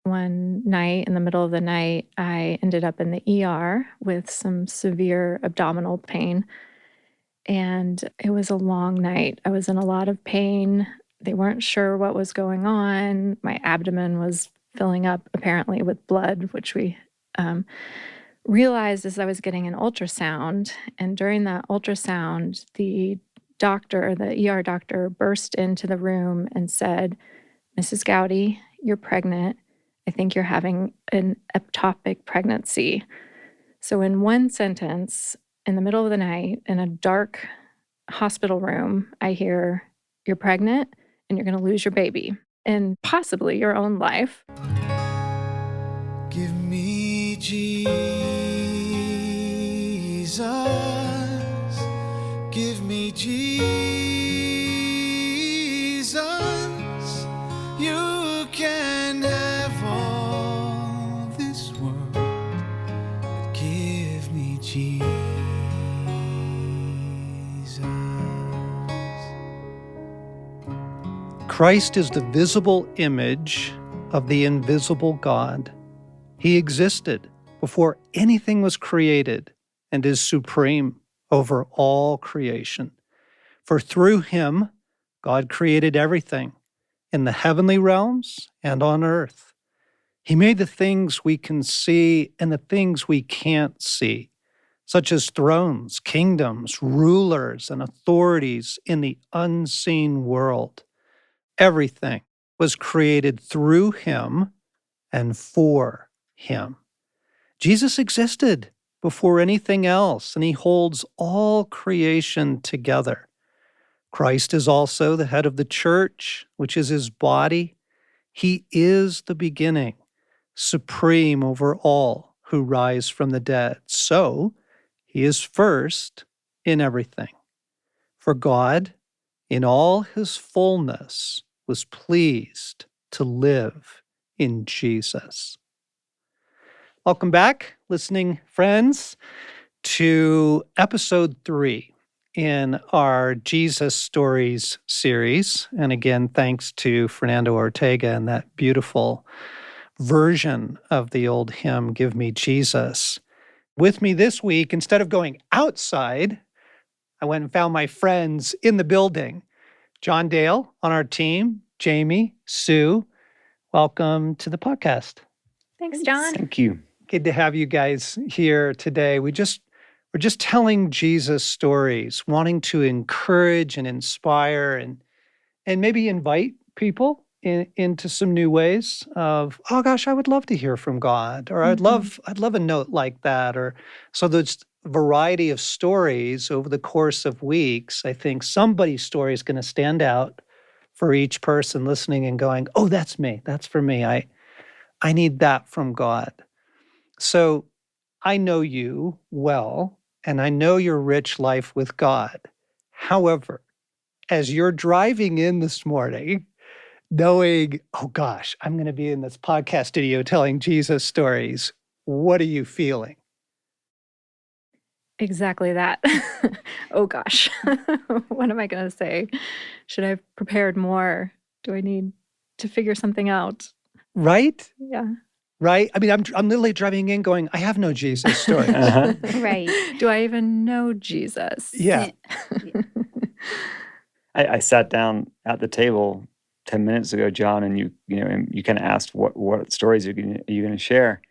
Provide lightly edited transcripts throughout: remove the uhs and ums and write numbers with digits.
one night in the middle of the night, I ended up in the ER with some severe abdominal pain. And it was a long night. I was in a lot of pain. They weren't sure what was going on. My abdomen was filling up apparently with blood, which we realized as I was getting an ultrasound. And during that ultrasound, the ER doctor, burst into the room and said, "Mrs. Gowdy, you're pregnant. I think you're having an ectopic pregnancy." So, in one sentence, in the middle of the night, in a dark hospital room, I hear, "You're pregnant and you're going to lose your baby and possibly your own life." Give me Jesus. Give me Jesus. You can have all this world, but give me Jesus. Christ is the visible image of the invisible God. He existed before anything was created and is supreme over all creation. For through him, God created everything in the heavenly realms and on earth. He made the things we can see and the things we can't see, such as thrones, kingdoms, rulers, and authorities in the unseen world. Everything was created through him and for him. Jesus existed before anything else, and he holds all creation together. Christ is also the head of the church, which is his body. He is the beginning, supreme over all who rise from the dead. So he is first in everything. For God, in all his fullness, was pleased to live in Jesus. Welcome back, listening friends, to episode 3 in our Jesus Stories series. And again, thanks to Fernando Ortega and that beautiful version of the old hymn, Give Me Jesus. With me this week, instead of going outside, I went and found my friends in the building. John Dale on our team, Jamie, Sue, welcome to the podcast. Thanks, John. Thank you. Good to have you guys here today. We're just telling Jesus stories, wanting to encourage and inspire and maybe invite people into some new ways of, oh gosh, I would love to hear from God, or I'd love a note like that, or so there's a variety of stories over the course of weeks. I think somebody's story is going to stand out for each person listening and going, oh, that's me. That's for me. I need that from God. So I know you well, and I know your rich life with God. However, as you're driving in this morning, knowing, oh gosh, I'm going to be in this podcast studio telling Jesus stories, what are you feeling? Exactly that. Oh gosh, what am I going to say? Should I have prepared more? Do I need to figure something out? Right? Yeah. Right? I mean, I'm literally driving in going, I have no Jesus stories. Right. Do I even know Jesus? Yeah. I sat down at the table 10 minutes ago, John, and you kind of asked what stories are you going to share,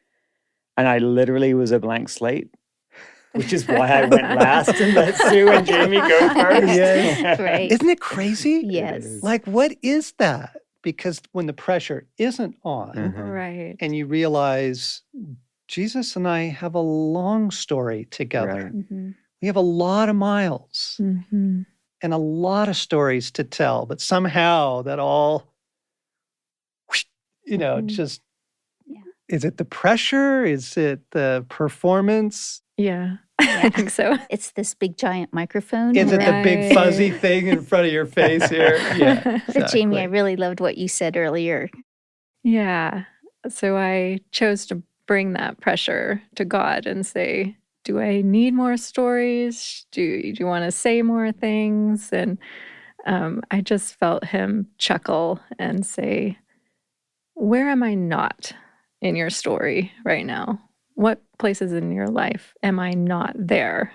and I literally was a blank slate, which is why I went last and let Sue and Jamie go first. Yes. Right. Isn't it crazy? Yes. Like, what is that? Because when the pressure isn't on, Right. and you realize Jesus and I have a long story together. Right. We have a lot of miles Mm-hmm. and a lot of stories to tell, but somehow that all, just, is it the pressure? Is it the performance? Yeah, I think so. It's this big giant microphone. Is it the big Right. fuzzy thing in front of your face here? Yeah, But Jamie, I exactly. really loved what you said earlier. Yeah. So I chose to bring that pressure to God and say, do I need more stories? Do you want to say more things? And I just felt him chuckle and say, where am I not in your story right now? What places in your life am I not there?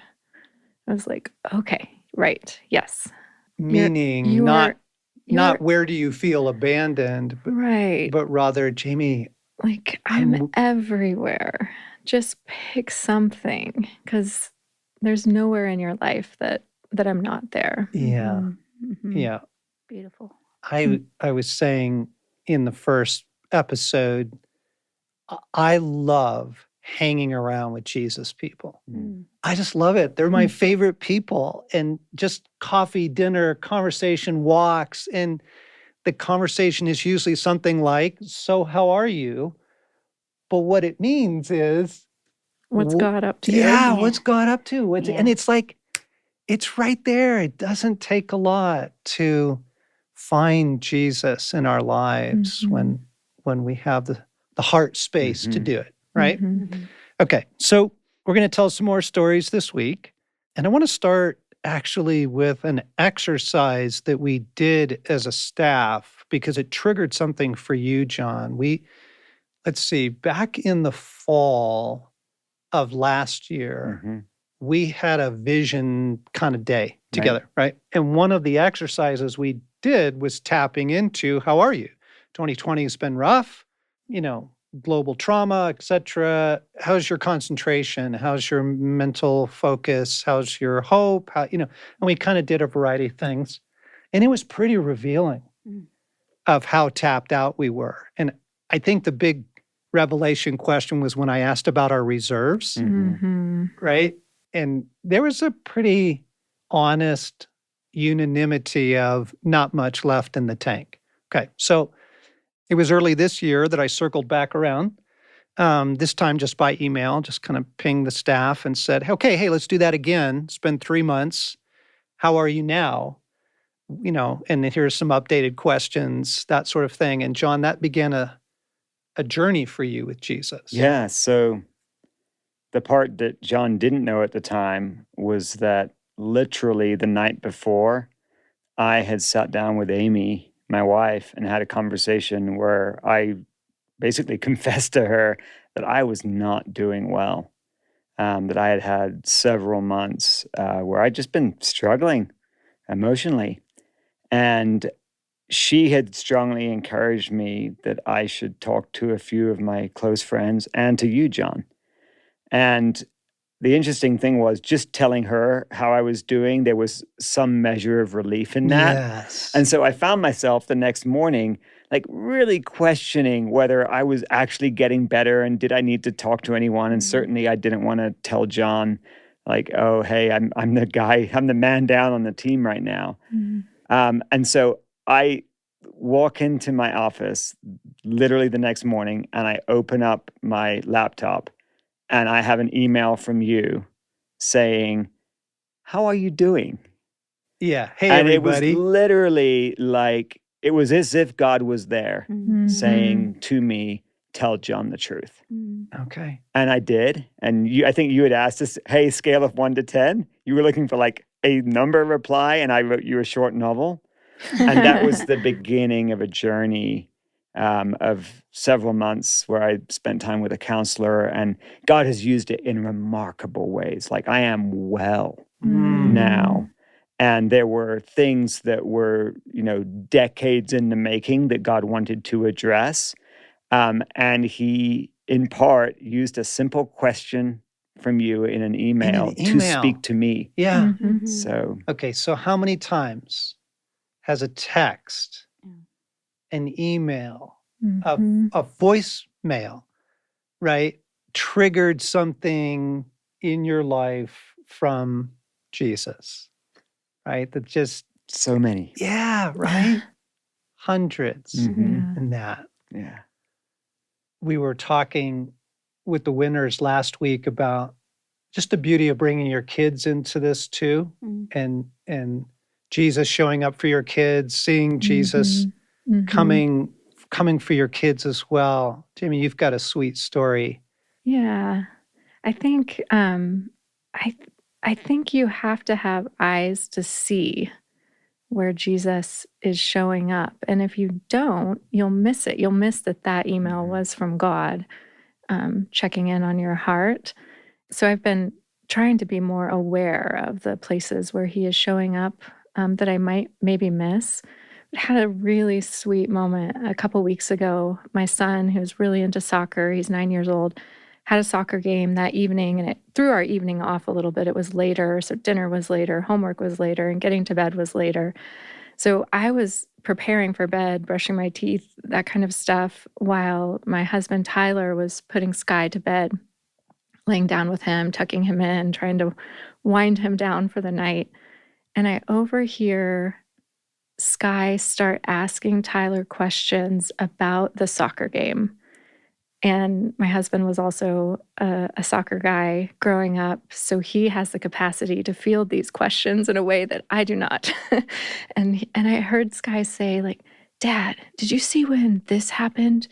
I was like, okay, right, yes. Meaning you're not where do you feel abandoned, right. but rather, Jamie, Like I'm everywhere. Just pick something, because there's nowhere in your life that I'm not there. yeah, Mhm. yeah. Beautiful. I was saying in the first episode, I love hanging around with Jesus people. Mm. I just love it. They're my favorite people. And just coffee, dinner, conversation, walks. And the conversation is usually something like, so how are you? But what it means is, What's God up to? yeah, what's God up to? And Yeah. it's like, it's right there. It doesn't take a lot to find Jesus in our lives Mhm. when we have the heart space to do it, right? Mhm. Mhm. Okay, so we're going to tell some more stories this week. And I want to start actually with an exercise that we did as a staff because it triggered something for you, John. Let's see, back in the fall of last year, we had a vision kind of day together, right? And one of the exercises we did was tapping into, how are you? 2020 has been rough, global trauma, etc. How's your concentration? How's your mental focus? How's your hope? And we kind of did a variety of things. And it was pretty revealing of how tapped out we were. And I think the big revelation question was when I asked about our reserves, right? And there was a pretty honest unanimity of not much left in the tank. Okay, so it was early this year that I circled back around, this time just by email, just kind of pinged the staff and said, okay, hey, let's do that again. It's been 3 months. How are you now? And here's some updated questions, that sort of thing. And John, that began a journey for you with Jesus. Yeah. So the part that John didn't know at the time was that literally the night before, I had sat down with Amy, my wife, and had a conversation where I basically confessed to her that I was not doing well, that I had had several months where I'd just been struggling emotionally. And she had strongly encouraged me that I should talk to a few of my close friends and to you, John. And the interesting thing was just telling her how I was doing, there was some measure of relief in that. Yes. And so I found myself the next morning, like really questioning whether I was actually getting better and did I need to talk to anyone? And certainly I didn't want to tell John, like, oh, hey, I'm the guy, I'm the man down on the team right now. And so I walk into my office literally the next morning and I open up my laptop and I have an email from you saying, how are you doing? Yeah. Hey, And everybody. it was literally like, it was as if God was there saying to me, tell John the truth. Okay. And I did. And I think you had asked us, hey, scale of 1 to 10. You were looking for like a number reply, and I wrote you a short novel. And that was the beginning of a journey of several months where I spent time with a counselor, and God has used it in remarkable ways. Like I am well now. And there were things that were, decades in the making that God wanted to address. And he, in part, used a simple question from you in an email to speak to me. Yeah. So, Okay. So how many times has a text, an email, a voicemail, right, triggered something in your life from Jesus, right? That just, so many. yeah, right? Hundreds in that. Yeah. We were talking with the winners last week about just the beauty of bringing your kids into this too, and Jesus showing up for your kids, seeing Jesus coming for your kids as well. Jamie, you've got a sweet story. Yeah. I think I think you have to have eyes to see where Jesus is showing up. And if you don't, you'll miss it. You'll miss that email was from God, checking in on your heart. So I've been trying to be more aware of the places where he is showing up that I might maybe miss. I had a really sweet moment a couple weeks ago. My son, who's really into soccer, he's 9 years old, had a soccer game that evening, and it threw our evening off a little bit. It was later, so dinner was later, homework was later, and getting to bed was later. So I was preparing for bed, brushing my teeth, that kind of stuff, while my husband Tyler was putting Sky to bed, laying down with him, tucking him in, trying to wind him down for the night. And I overhear Sky start asking Tyler questions about the soccer game. And my husband was also a soccer guy growing up, so he has the capacity to field these questions in a way that I do not. and I heard Sky say, like, "Dad, did you see when this happened?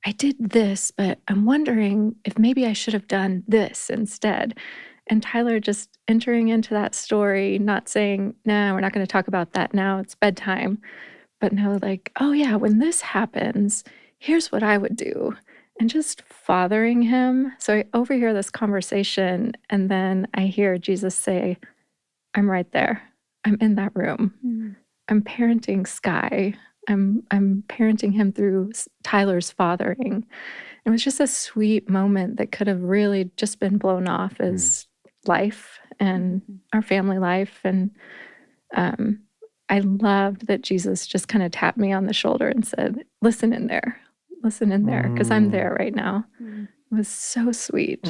I did this, but I'm wondering if maybe I should have done this instead." And Tyler just entering into that story, not saying, "No, we're not going to talk about that now. It's bedtime." But no, like, "Oh yeah, when this happens, here's what I would do." And just fathering him. So I overhear this conversation, and then I hear Jesus say, "I'm right there. I'm in that room. I'm parenting Sky. I'm parenting him through Tyler's fathering." It was just a sweet moment that could have really just been blown off as life and our family life. And I loved that Jesus just kind of tapped me on the shoulder and said, "Listen in there, because I'm there right now." It was so sweet.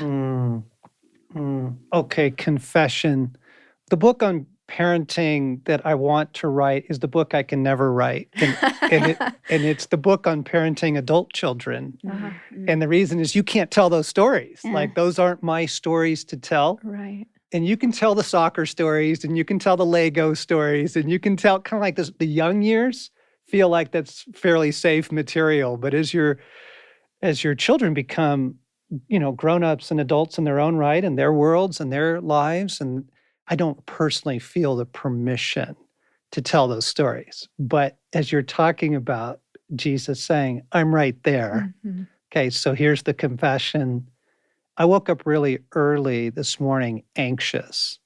Okay, confession. The book on parenting that I want to write is the book I can never write. And it's the book on parenting adult children. And the reason is you can't tell those stories. Like, those aren't my stories to tell. Right. And you can tell the soccer stories, and you can tell the Lego stories, and you can tell kind of like this, the young years feel like that's fairly safe material. But as your children become, grown-ups and adults in their own right, and their worlds and their lives, and I don't personally feel the permission to tell those stories. But as you're talking about Jesus saying, "I'm right there." Okay, so here's the confession. I woke up really early this morning, anxious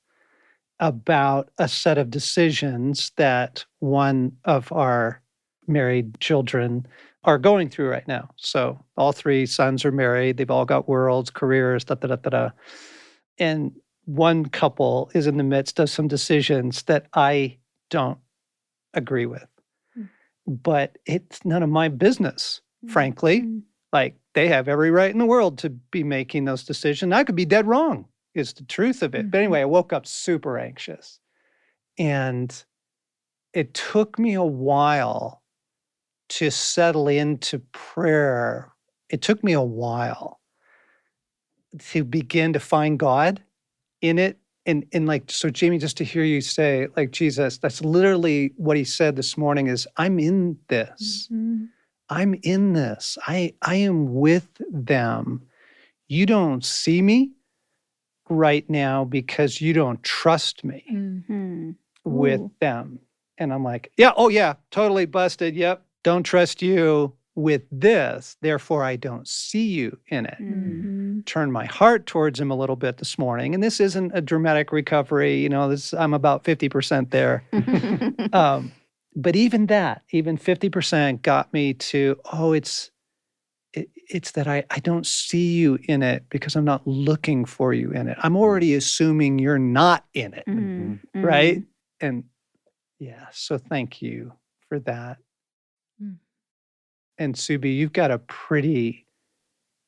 about a set of decisions that one of our married children are going through right now. So all three sons are married. They've all got worlds, careers, And one couple is in the midst of some decisions that I don't agree with. But it's none of my business, frankly. Like, they have every right in the world to be making those decisions. I could be dead wrong, is the truth of it. But anyway, I woke up super anxious. And it took me a while to settle into prayer. It took me a while to begin to find God in it. And like, so Jamie, just to hear you say, like, Jesus, that's literally what he said this morning is, "I'm in this. I'm in this. I am with them. You don't see me right now because you don't trust me with them." And I'm like, "Yeah, oh yeah, totally busted. Yep, don't trust you with this. Therefore, I don't see you in it." Turn my heart towards him a little bit this morning. And this isn't a dramatic recovery. I'm about 50% there. But even 50% got me to, it's that I don't see you in it because I'm not looking for you in it. I'm already assuming you're not in it, right? And yeah, so thank you for that. And Subi, you've got a pretty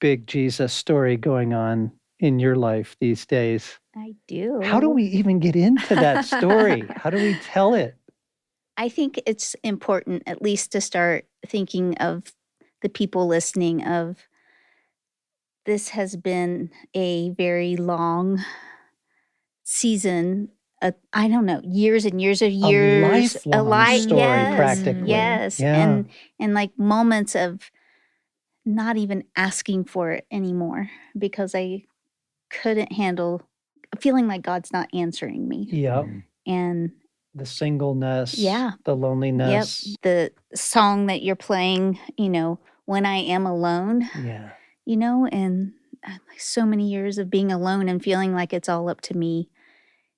big Jesus story going on in your life these days. I do. How do we even get into that story? How do we tell it? I think it's important at least to start thinking of the people listening of this has been a very long season. I don't know, years and years of years. A lifelong story, yes, practically. yes. Yeah. And like moments of not even asking for it anymore because I couldn't handle feeling like God's not answering me. Yeah. And The singleness, Yeah. the Yep. loneliness. The song that you're playing, when I am alone, Yeah. and so many years of being alone and feeling like it's all up to me.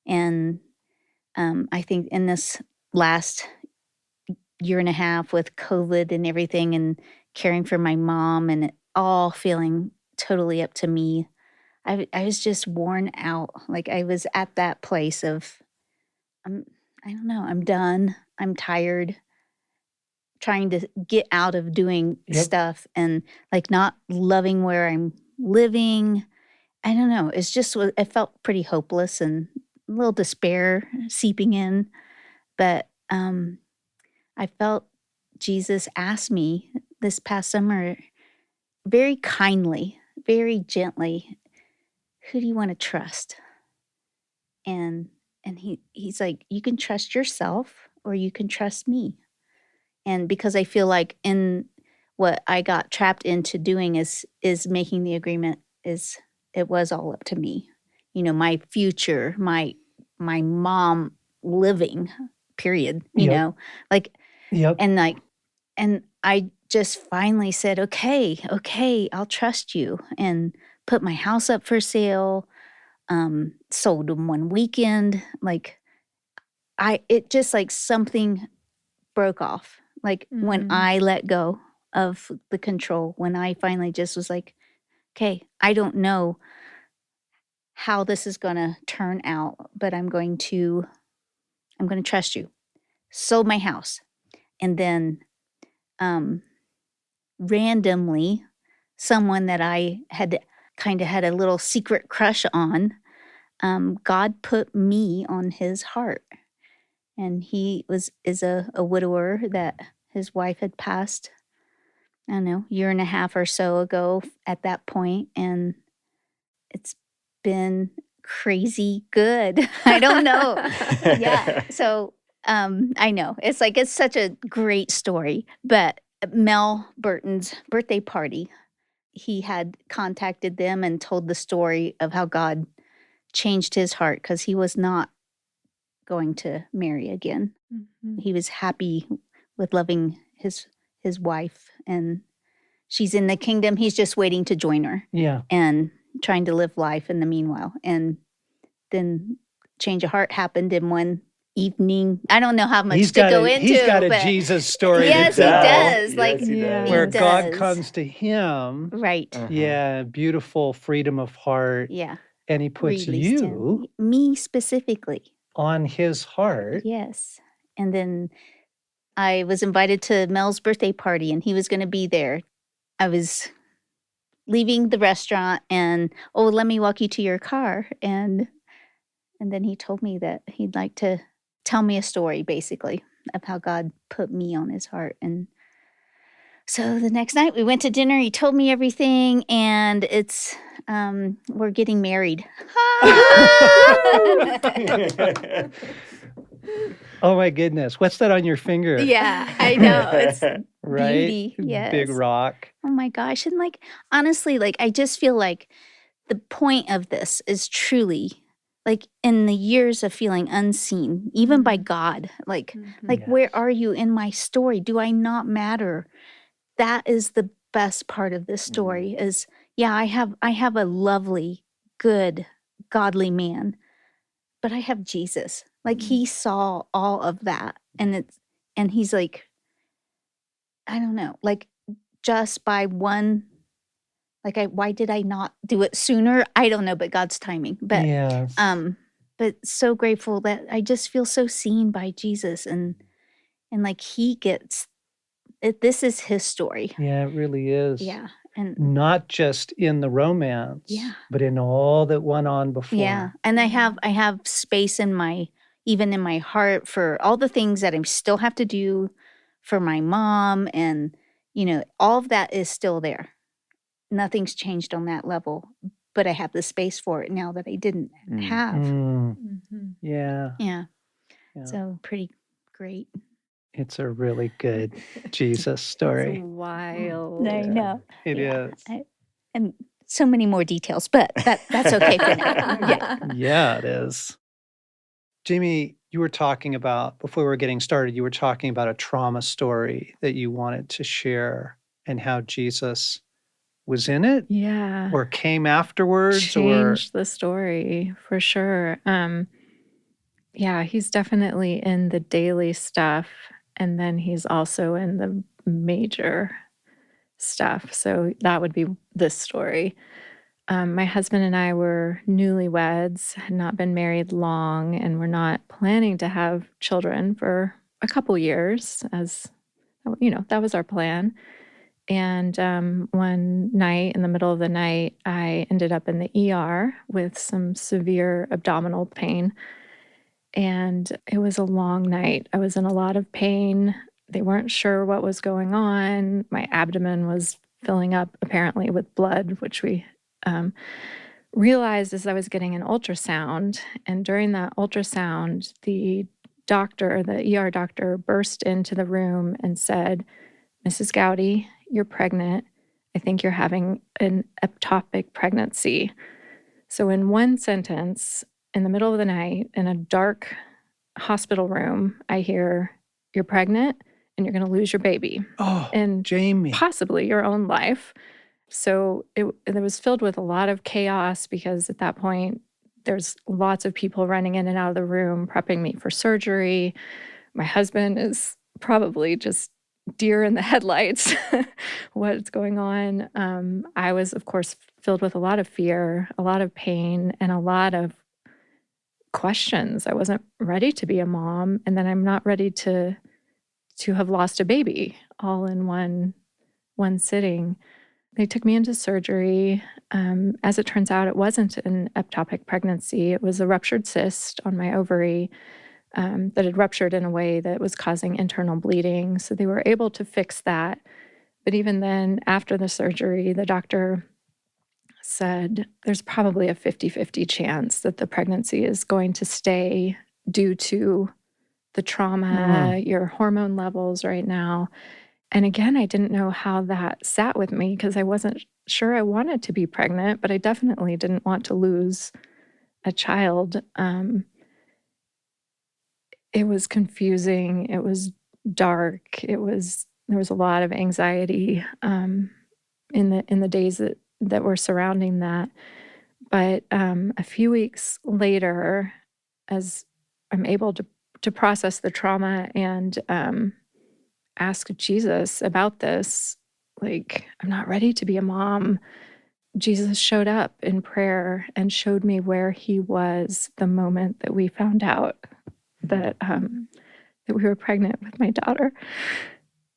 And I think in this last year and a half with COVID and everything and caring for my mom and it all feeling totally up to me, I was just worn out. Like I was at that place of, I don't know, I'm done. I'm tired trying to get out of doing Yep. stuff and like not loving where I'm living. I don't know. It's just, it felt pretty hopeless and a little despair seeping in. But I felt Jesus asked me this past summer very kindly, very gently, who do you want to trust? And he's like, you can trust yourself or you can trust me. And because I feel like in what I got trapped into doing is making the agreement is it was all up to me. My future, my mom living, period, Yep. like Yep. and I just finally said, okay, I'll trust you and put my house up for sale. Sold them one weekend. Like it just like something broke off. Like when I let go of the control, when I finally just was like, okay, I don't know how this is going to turn out, but I'm going to trust you. Sold my house. And then randomly, someone that I had kind of had a little secret crush on, God put me on his heart. And he is a widower that his wife had passed, I don't know, year and a half or so ago at that point, and it's been crazy good. I don't know. Yeah. So I know it's like it's such a great story. But Mel Burton's birthday party, he had contacted them and told the story of how God changed his heart because he was not going to marry again. He was happy with loving his wife, and she's in the kingdom. He's just waiting to join her. Yeah. And trying to live life in the meanwhile. And then change of heart happened in one evening. I don't know how much to go into. He's got a but Jesus story yes, to he tell. does. Like Yes, he does. Where he God does. comes to him. Right. Yeah, beautiful freedom of heart. Yeah. And he puts Released you him. Me specifically. on his heart. Yes. And then I was invited to Mel's birthday party and he was going to be there. I was leaving the restaurant and, let me walk you to your car. And then he told me that he'd like to tell me a story, basically, of how God put me on his heart. And so the next night we went to dinner. He told me everything, and it's we're getting married. Oh my goodness. What's that on your finger? Yeah, I know. It's right? beauty. Yes. Big rock. Oh my gosh. And honestly, I just feel like the point of this is truly in the years of feeling unseen, even by God, where are you in my story? Do I not matter? That is the best part of this story is, I have a lovely, good, godly man, but I have Jesus. He saw all of that. And he's like, I don't know, just by one, why did I not do it sooner? I don't know, but God's timing. But yes. But so grateful that I just feel so seen by Jesus and he gets it. This is his story. Yeah, it really is. Yeah. And not just in the romance, but in all that went on before. Yeah. And I have space even in my heart for all the things that I still have to do for my mom. And, all of that is still there. Nothing's changed on that level, but I have the space for it now that I didn't have. Yeah. Yeah. So pretty great. It's a really good Jesus story. It's wild. I know. It is. And so many more details, but that's okay for now. Yeah. Yeah, it is. Jamie, You were talking about, before we were getting started, you were talking about a trauma story that you wanted to share and how Jesus was in it Yeah. or came afterwards or Changed the story for sure. Yeah, he's definitely in the daily stuff, and then he's also in the major stuff. So that would be this story. My husband and I were newlyweds, had not been married long, and were not planning to have children for a couple years, as that was our plan. And one night, in the middle of the night, I ended up in the ER with some severe abdominal pain. And it was a long night. I was in a lot of pain. They weren't sure what was going on. My abdomen was filling up, apparently, with blood, which we um, realized as I was getting an ultrasound. And during that ultrasound, the ER doctor, burst into the room and said, "Mrs. Gowdy, you're pregnant. I think you're having an ectopic pregnancy." So, in one sentence, in the middle of the night, in a dark hospital room, I hear, "You're pregnant and you're going to lose your baby oh, and Jamie. possibly your own life." So it was filled with a lot of chaos because at that point, there's lots of people running in and out of the room, prepping me for surgery. My husband is probably just deer in the headlights. What's going on? I was, of course, filled with a lot of fear, a lot of pain, and a lot of questions. I wasn't ready to be a mom, and then I'm not ready to have lost a baby all in one sitting. They took me into surgery. As it turns out, it wasn't an ectopic pregnancy. It was a ruptured cyst on my ovary that had ruptured in a way that was causing internal bleeding. So they were able to fix that. But even then, after the surgery, the doctor said there's probably a 50-50 chance that the pregnancy is going to stay due to the trauma, your hormone levels right now. And again, I didn't know how that sat with me because I wasn't sure I wanted to be pregnant, but I definitely didn't want to lose a child. It was confusing. It was dark. There was a lot of anxiety in the days that were surrounding that. But a few weeks later, as I'm able to process the trauma and ask Jesus about this, like, I'm not ready to be a mom. Jesus showed up in prayer and showed me where he was the moment that we found out that that we were pregnant with my daughter.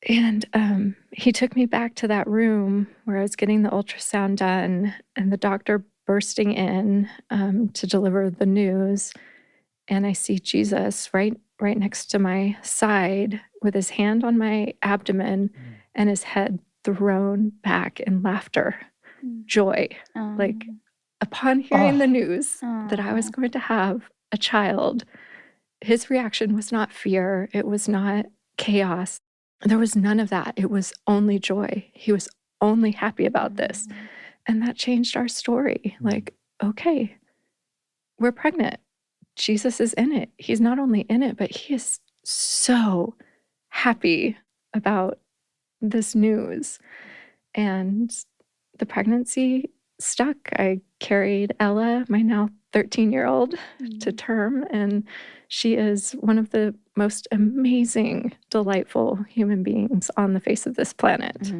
And he took me back to that room where I was getting the ultrasound done and the doctor bursting in to deliver the news. And I see Jesus right next to my side with his hand on my abdomen and his head thrown back in laughter, joy. Like, upon hearing the news that I was going to have a child, his reaction was not fear. It was not chaos. There was none of that. It was only joy. He was only happy about this. And that changed our story. Like, okay, we're pregnant. Jesus is in it. He's not only in it, but he is so happy about this news. And the pregnancy stuck. I carried Ella, my now 13-year-old, to term, and she is one of the most amazing, delightful human beings on the face of this planet.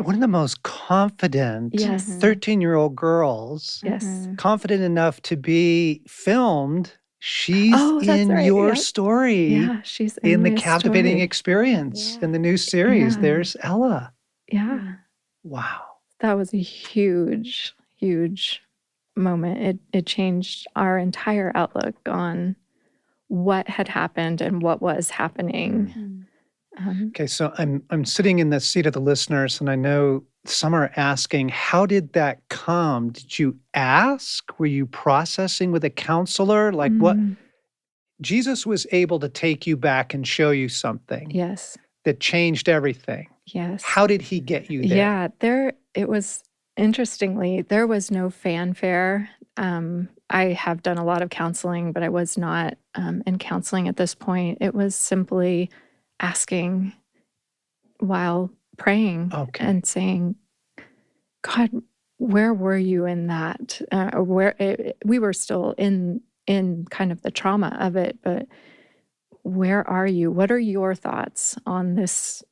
One of the most confident 13-year-old girls, Yes. confident enough to be filmed. She's in right. your story. Yeah, she's in the my captivating story. experience in the new series. Yeah. There's Ella. Yeah. Wow. That was a huge, huge moment. It changed our entire outlook on what had happened and what was happening. Okay, so I'm sitting in the seat of the listeners, and I know some are asking, how did that come? Did you ask? Were you processing with a counselor? Like what? Jesus was able to take you back and show you something. Yes. That changed everything. Yes. How did he get you there? Yeah, it was, interestingly, there was no fanfare. I have done a lot of counseling, but I was not in counseling at this point. It was simply asking while praying Okay. and saying, God, where were you in that? We were still in kind of the trauma of it, but where are you? What are your thoughts on this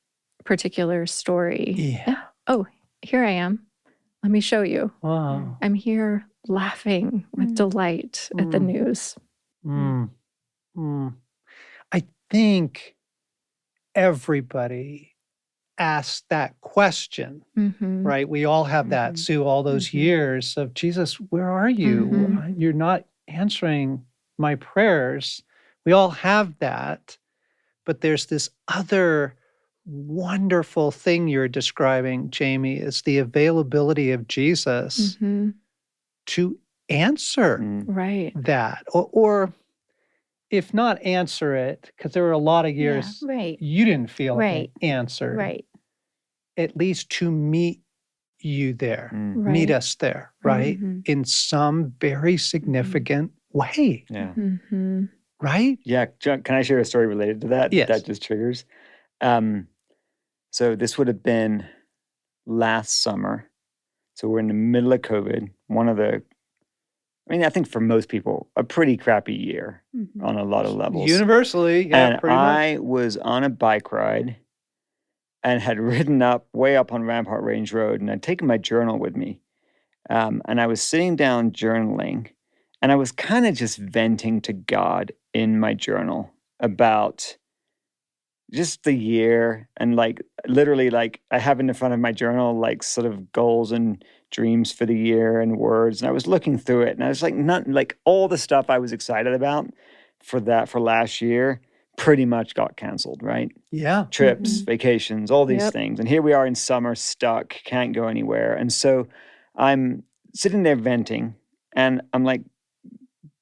particular story? Yeah. Oh, here I am. Let me show you. Wow. I'm here laughing with delight at the news. Mm. Mm. I think everybody asks that question, Mm-hmm. right? We all have that, Sue, all those years of Jesus, where are you? Mhm. You're not answering my prayers. We all have that. But there's this other wonderful thing you're describing, Jamie, is the availability of Jesus Mhm. to answer Mm. Right. that, or if not answer it, because there were a lot of years right. you didn't feel Right. answered, Right. at least to meet you there, Mm. meet Right. us there, right? Mhm. In some very significant way, Yeah. Mhm. right? Yeah. John, can I share a story related to that? Yes. That just triggers. So this would have been last summer. So we're in the middle of COVID. I think for most people, a pretty crappy year Mhm. on a lot of levels. Universally, yeah, And pretty much. I was on a bike ride and had ridden way up on Rampart Range Road, and I'd taken my journal with me. And I was sitting down journaling, and I was kind of just venting to God in my journal about just the year, and literally I have in the front of my journal sort of goals and dreams for the year and words, and I was looking through it, and I was not all the stuff I was excited about for last year pretty much got canceled, right? Yeah. Trips, vacations, all these Yep. things. And here we are in summer, stuck, can't go anywhere. And so I'm sitting there venting, and I'm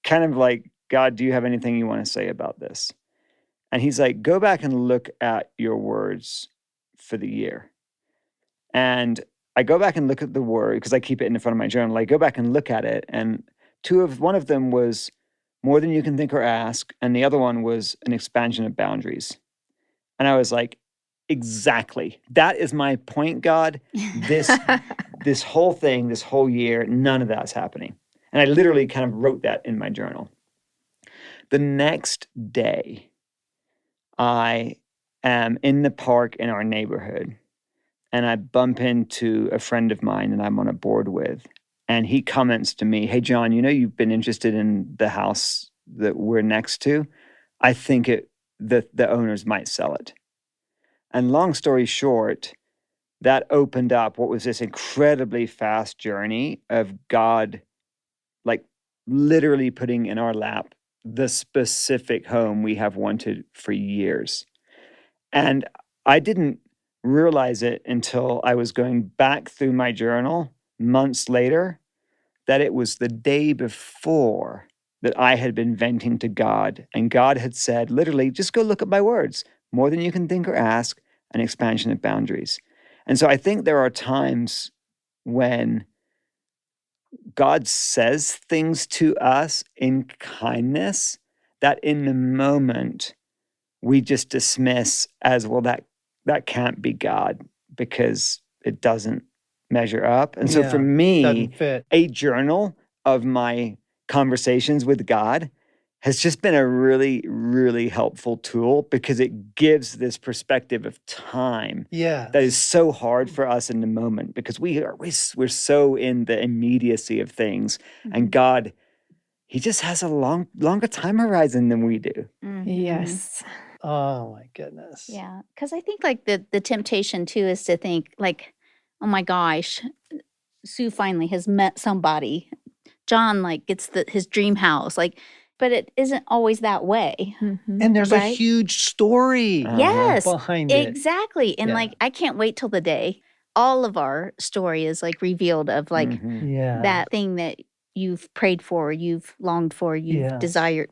kind of like, God, do you have anything you want to say about this? And he's like, go back and look at your words for the year. And I go back and look at the word because I keep it in the front of my journal. I go back and look at it, and one of them was more than you can think or ask, and the other one was an expansion of boundaries. And I was like, exactly. That is my point, God. This whole thing, this whole year, none of that's happening. And I literally kind of wrote that in my journal. The next day, I am in the park in our neighborhood, and I bump into a friend of mine that I'm on a board with. And he comments to me, hey, John, you've been interested in the house that we're next to. I think the owners might sell it. And long story short, that opened up what was this incredibly fast journey of God, literally putting in our lap the specific home we have wanted for years. And I didn't realize it until I was going back through my journal months later that it was the day before that I had been venting to God. And God had said, literally, just go look at my words, more than you can think or ask, an expansion of boundaries. And so I think there are times when God says things to us in kindness that in the moment we just dismiss as, well, that can't be God because it doesn't measure up. And so for Yeah, me, doesn't fit. a journal of my conversations with God has just been a really, really helpful tool because it gives this perspective of time Yeah. that is so hard for us in the moment because we're so in the immediacy of things. And God, he just has a longer time horizon than we do. Yes. Oh my goodness. Yeah, because I think the temptation too is to think oh my gosh, Sue finally has met somebody. John gets his dream house, but it isn't always that way. Mhm. And there's a Right? huge story Yes, behind it. exactly. And Yeah. I can't wait till the day all of our story is revealed of Mhm. Yeah. that thing that you've prayed for, you've longed for, you've Yes. desired.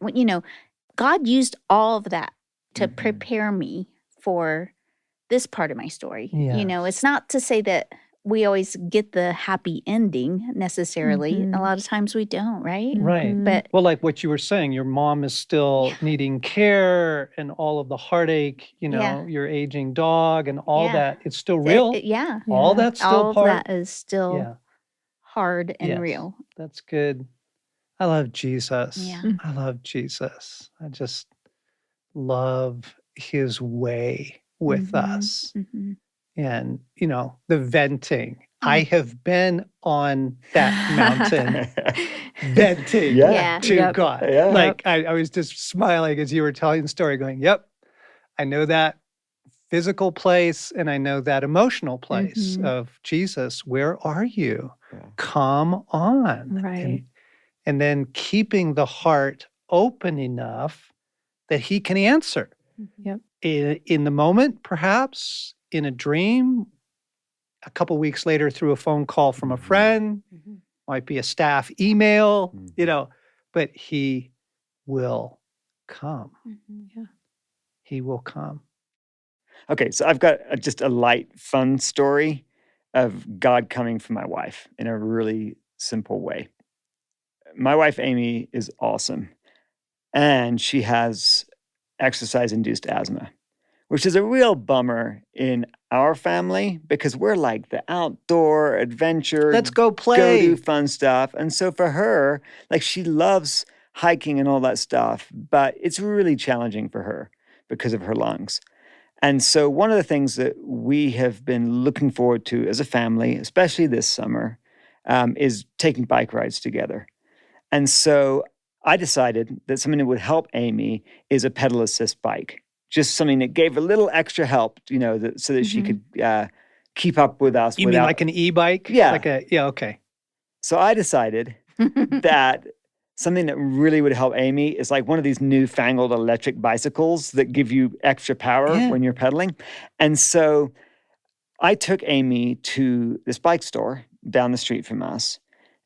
God used all of that to Mhm. prepare me for this part of my story. Yes. It's not to say that we always get the happy ending necessarily. A lot of times we don't, right? Right. But Well, like what you were saying, your mom is still needing care and all of the heartache, your aging dog and all that. It's still real. Yeah. All that's still All of part. that is still hard and real. That's good. I love Jesus. Yeah. I love Jesus. I just love his way with us. And, the venting. I have been on that mountain venting to God. Yeah. Like I was just smiling as you were telling the story, going, yep, I know that physical place and I know that emotional place of Jesus. Where are you? Yeah. Come on. Right. And then keeping the heart open enough that he can answer. Yep. In the moment, perhaps, in a dream, a couple weeks later through a phone call from a friend, might be a staff email, but he will come. Yeah. He will come. Okay, so I've got just a light, fun story of God coming for my wife in a really simple way. My wife, Amy, is awesome, and she has exercise-induced asthma, which is a real bummer in our family because we're like the outdoor adventure. Let's go play. Go do fun stuff. And so for her, like she loves hiking and all that stuff, but it's really challenging for her because of her lungs. And so one of the things that we have been looking forward to as a family, especially this summer, is taking bike rides together. And so I decided that something that would help Amy is a pedal assist bike. Just something that gave a little extra help, so that she could keep up with us. You mean like an e-bike? Yeah. Okay. So I decided that something that really would help Amy is like one of these newfangled electric bicycles that give you extra power when you're pedaling. And so I took Amy to this bike store down the street from us,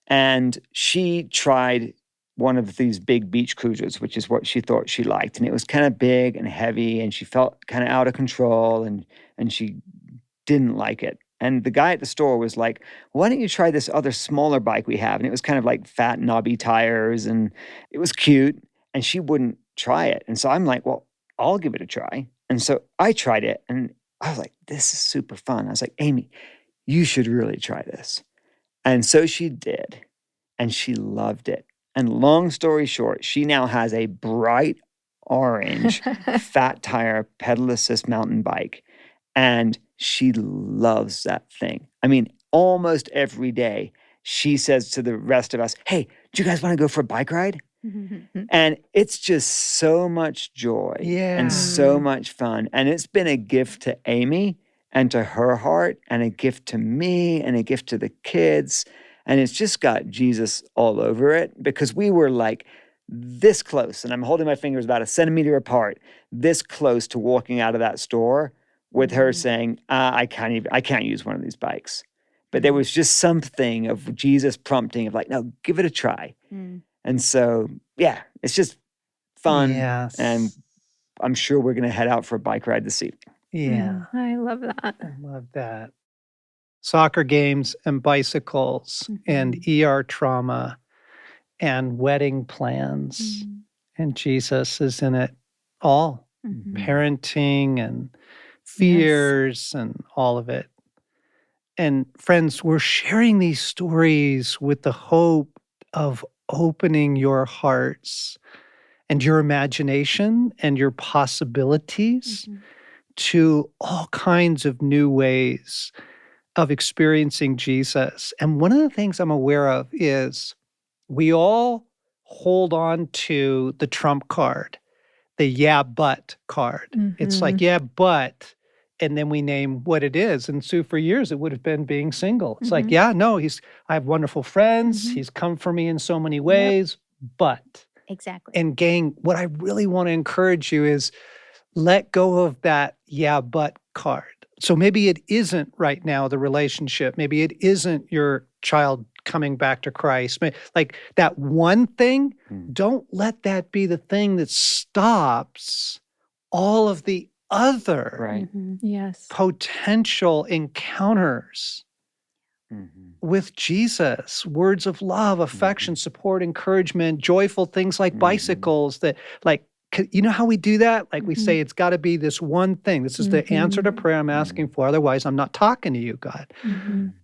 and she tried one of these big beach cruisers, which is what she thought she liked. And it was kind of big and heavy, and she felt kind of out of control, and she didn't like it. And the guy at the store was like, why don't you try this other smaller bike we have? And it was kind of like fat, knobby tires, and it was cute, and she wouldn't try it. And so I'm like, well, I'll give it a try. And so I tried it, and I was like, this is super fun. I was like, Amy, you should really try this. And so she did, and she loved it. And long story short, she now has a bright orange fat tire pedal assist mountain bike. And she loves that thing. I mean, almost every day she says to the rest of us, hey, do you guys want to go for a bike ride? And it's just so much joy and so much fun. And it's been a gift to Amy and to her heart and a gift to me and a gift to the kids. And it's just got Jesus all over it because we were like this close, and I'm holding my fingers about a centimeter apart, this close to walking out of that store with her saying, I can't use one of these bikes. But there was just something of Jesus prompting of like, no, give it a try. And so, it's just fun. Yes. And I'm sure we're going to head out for a bike ride this evening. Yeah. I love that. I love that. Soccer games and bicycles and ER trauma and wedding plans. And Jesus is in it all. Parenting and fears and all of it. And friends, we're sharing these stories with the hope of opening your hearts and your imagination and your possibilities to all kinds of new ways of experiencing Jesus. And one of the things I'm aware of is we all hold on to the trump card, the yeah, but card. It's like, yeah, but, and then we name what it is. And so for years, it would have been being single. It's like, yeah, no, I have wonderful friends. He's come for me in so many ways, but. Exactly. And gang, what I really want to encourage you is let go of that yeah, but card. So maybe it isn't right now the relationship. Maybe it isn't your child coming back to Christ. Like that one thing, don't let that be the thing that stops all of the other Yes. potential encounters with Jesus, words of love, affection, support, encouragement, joyful things like bicycles that like, you know how we do that? Like we say, it's got to be this one thing. This is the answer to prayer I'm asking for. Otherwise, I'm not talking to you, God.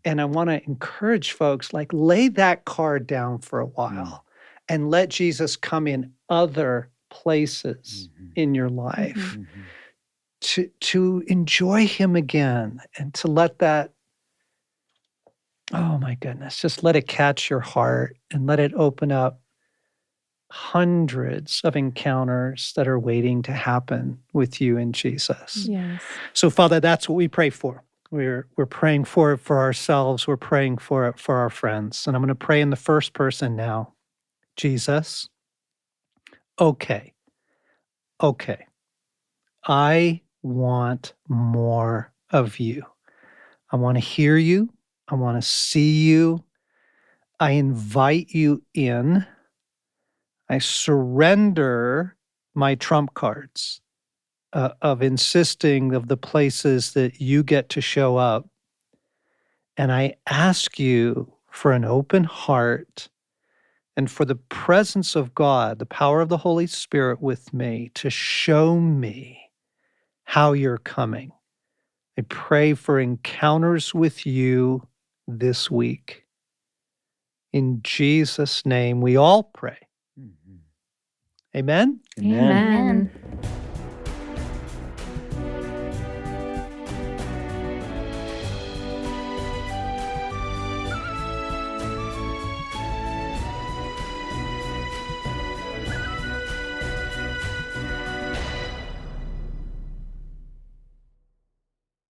And I want to encourage folks, like lay that card down for a while and let Jesus come in other places in your life to enjoy him again and to let that, oh my goodness, just let it catch your heart and let it open up hundreds of encounters that are waiting to happen with you in Jesus. Yes. So, Father, that's what we pray for. We're praying for it for ourselves. We're praying for it for our friends. And I'm going to pray in the first person now. Jesus, okay. I want more of you. I want to hear you. I want to see you. I invite you in. I surrender my trump cards of insisting of the places that you get to show up. And I ask you for an open heart and for the presence of God, the power of the Holy Spirit with me to show me how you're coming. I pray for encounters with you this week. In Jesus' name, we all pray. Amen? Amen.